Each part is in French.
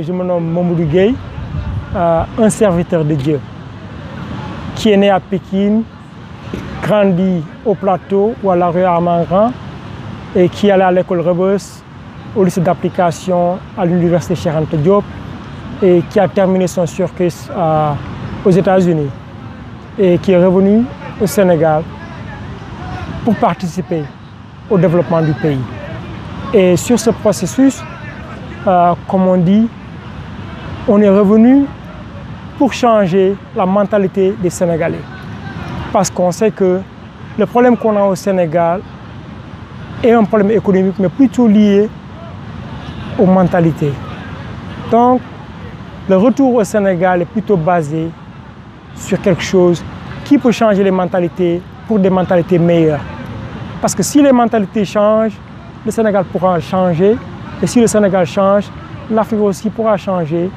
Je me nomme Mamadou Gueye, un serviteur de Dieu, qui est né à Pékin, grandi au Plateau ou à la rue Armand-Grand et qui allait à l'école Rebeuss, au lycée d'application à l'université Cheikh Anta Diop et qui a terminé son cursus aux États-Unis et qui est revenu au Sénégal pour participer au développement du pays. Et sur ce processus, comme on dit, on est revenu pour changer la mentalité des Sénégalais. Parce qu'on sait que le problème qu'on a au Sénégal est un problème économique, mais plutôt lié aux mentalités. Donc, le retour au Sénégal est plutôt basé sur quelque chose qui peut changer les mentalités pour des mentalités meilleures. Parce que si les mentalités changent, le Sénégal pourra changer. Et si le Sénégal change, l'Afrique aussi pourra changer.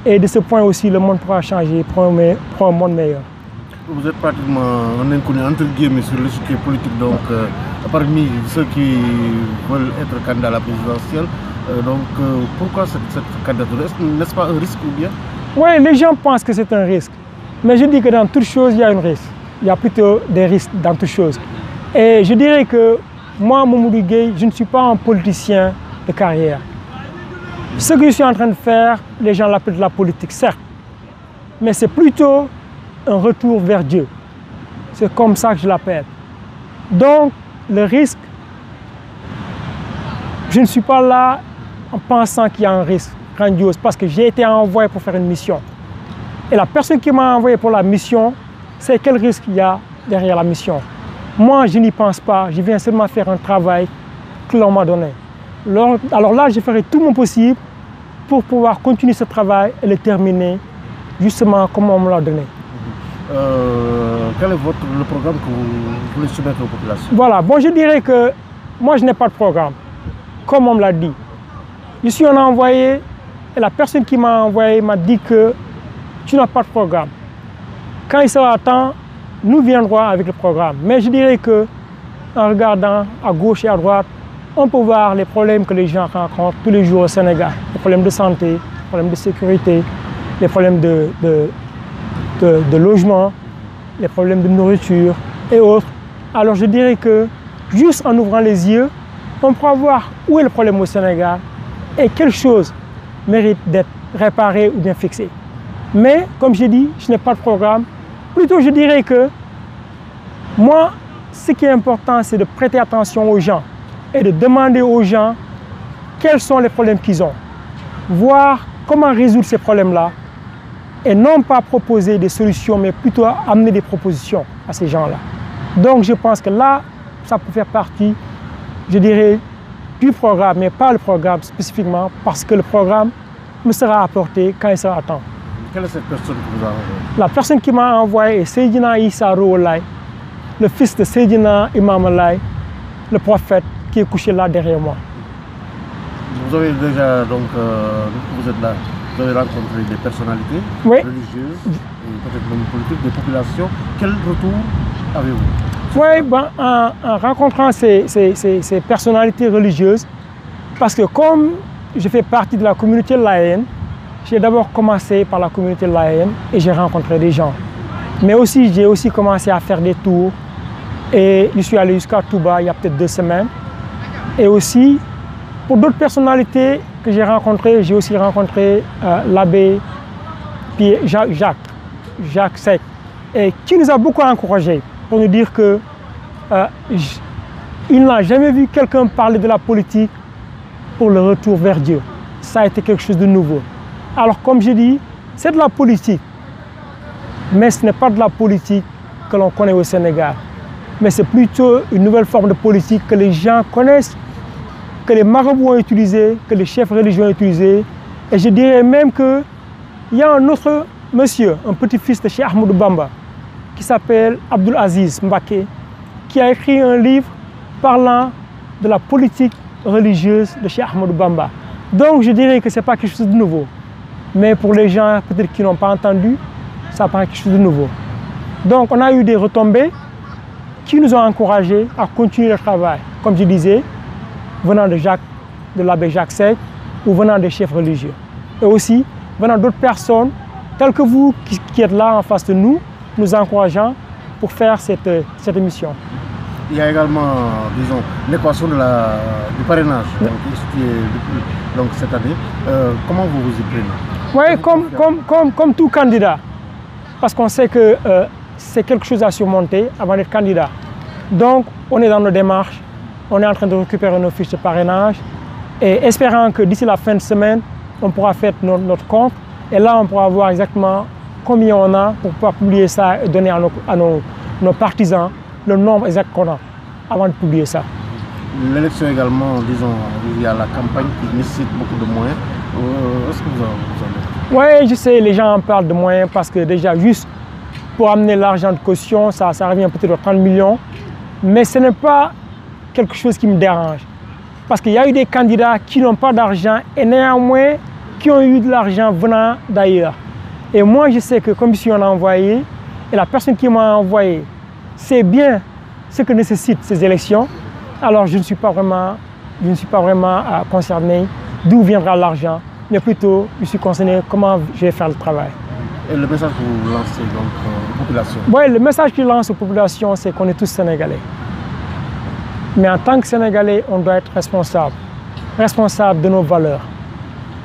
Et de ce point aussi, le monde pourra changer pour un monde meilleur. Vous êtes pratiquement un inconnu entre guillemets sur l'échiquier politique, donc parmi ceux qui veulent être candidats à la présidentielle. Pourquoi cette candidature? N'est-ce pas un risque ou bien? Oui, les gens pensent que c'est un risque. Mais je dis que dans toute chose, il y a un risque. Il y a plutôt des risques dans toute chose. Et je dirais que moi, Mamadou Gueye, je ne suis pas un politicien de carrière. Ce que je suis en train de faire, les gens l'appellent de la politique, certes. Mais c'est plutôt un retour vers Dieu. C'est comme ça que je l'appelle. Donc, le risque, je ne suis pas là en pensant qu'il y a un risque grandiose parce que j'ai été envoyé pour faire une mission. Et la personne qui m'a envoyé pour la mission, c'est quel risque il y a derrière la mission. Moi, je n'y pense pas. Je viens seulement faire un travail que l'on m'a donné. Alors là, je ferai tout mon possible pour pouvoir continuer ce travail et le terminer justement comme on me l'a donné. Quel est le programme que vous voulez soumettre aux populations? Voilà, bon, je dirais que moi, je n'ai pas de programme, comme on me l'a dit. Je suis un envoyé et la personne qui m'a envoyé m'a dit que tu n'as pas de programme. Quand il sera temps, nous viendrons avec le programme. Mais je dirais que en regardant à gauche et à droite, on peut voir les problèmes que les gens rencontrent tous les jours au Sénégal. Les problèmes de santé, les problèmes de sécurité, les problèmes de logement, les problèmes de nourriture et autres. Alors je dirais que juste en ouvrant les yeux, on pourra voir où est le problème au Sénégal et quelle chose mérite d'être réparée ou bien fixée. Mais comme j'ai dit, je n'ai pas de programme. Plutôt je dirais que moi, ce qui est important, c'est de prêter attention aux gens et de demander aux gens quels sont les problèmes qu'ils ont. Voir comment résoudre ces problèmes-là et non pas proposer des solutions, mais plutôt amener des propositions à ces gens-là. Donc je pense que là, ça peut faire partie, je dirais, du programme, mais pas le programme spécifiquement, parce que le programme me sera apporté quand il sera temps. Quelle est cette personne qui vous a envoyé? La personne qui m'a envoyé est Seydina Issa Rouhou Laye, le fils de Seydina Imam Laye, le prophète qui est couché là derrière moi. Vous avez déjà, donc, vous êtes là, vous avez rencontré des personnalités religieuses, peut-être même politiques, des populations. Quel retour avez-vous? Oui, ben, en rencontrant ces personnalités religieuses, parce que comme je fais partie de la communauté laïenne, j'ai d'abord commencé par la communauté laïenne et j'ai rencontré des gens. Mais aussi, j'ai aussi commencé à faire des tours et je suis allé jusqu'à Touba il y a peut-être 2 semaines. Et aussi, pour d'autres personnalités que j'ai rencontrées, j'ai aussi rencontré l'abbé Jacques Seck, et qui nous a beaucoup encouragés pour nous dire que il n'a jamais vu quelqu'un parler de la politique pour le retour vers Dieu. Ça a été quelque chose de nouveau. Alors comme je dis, c'est de la politique, mais ce n'est pas de la politique que l'on connaît au Sénégal. Mais c'est plutôt une nouvelle forme de politique que les gens connaissent, que les marabouts ont utilisé, que les chefs religieux ont utilisé. Et je dirais même qu'il y a un autre monsieur, un petit-fils de Cheikh Ahmadou Bamba, qui s'appelle Abdoul Aziz Mbaké, qui a écrit un livre parlant de la politique religieuse de Cheikh Ahmadou Bamba. Donc je dirais que ce n'est pas quelque chose de nouveau. Mais pour les gens peut-être qui n'ont pas entendu, ça paraît quelque chose de nouveau. Donc on a eu des retombées qui nous ont encouragés à continuer le travail. Comme je disais, venant de l'abbé Jacques Seck ou venant des chefs religieux. et aussi venant d'autres personnes, telles que vous qui êtes là en face de nous, nous encourageant pour faire cette émission. Il y a également, disons, l'équation du parrainage qui est donc cette année. Comment vous vous y prenez? Oui, comme tout candidat, parce qu'on sait que c'est quelque chose à surmonter avant d'être candidat. Donc, on est dans nos démarches, on est en train de récupérer nos fiches de parrainage et espérant que d'ici la fin de semaine, on pourra faire notre compte et là, on pourra voir exactement combien on a pour pouvoir publier ça et donner à nos partisans le nombre exact qu'on a avant de publier ça. L'élection également, disons, il y a la campagne qui nécessite beaucoup de moyens. Est-ce que vous en avez? Oui, je sais, les gens en parlent de moyens parce que déjà, juste pour amener l'argent de caution, ça revient peut-être à 30 millions. Mais ce n'est pas quelque chose qui me dérange. Parce qu'il y a eu des candidats qui n'ont pas d'argent et néanmoins qui ont eu de l'argent venant d'ailleurs. Et moi, je sais que comme si on a envoyé, et la personne qui m'a envoyé, c'est bien ce que nécessitent ces élections, alors je ne suis pas vraiment concerné d'où viendra l'argent, mais plutôt je suis concerné comment je vais faire le travail. Et le message que vous lancez donc aux populations? Oui, le message que je lance aux populations, c'est qu'on est tous Sénégalais. Mais en tant que Sénégalais, on doit être responsable de nos valeurs.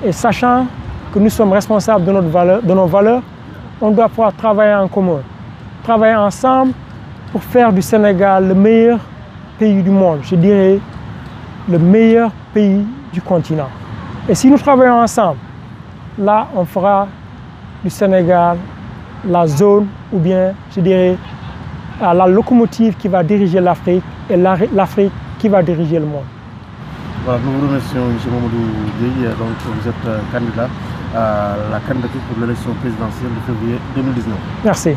Et sachant que nous sommes responsables de nos valeurs, on doit pouvoir travailler en commun, travailler ensemble pour faire du Sénégal le meilleur pays du monde, je dirais le meilleur pays du continent. Et si nous travaillons ensemble, là, on fera du Sénégal la zone, ou bien, je dirais, la locomotive qui va diriger l'Afrique et l'Afrique qui va diriger le monde. Voilà, nous vous remercions, M. Mamadou Gueye. Donc, vous êtes candidat à la candidature pour l'élection présidentielle de février 2019. Merci.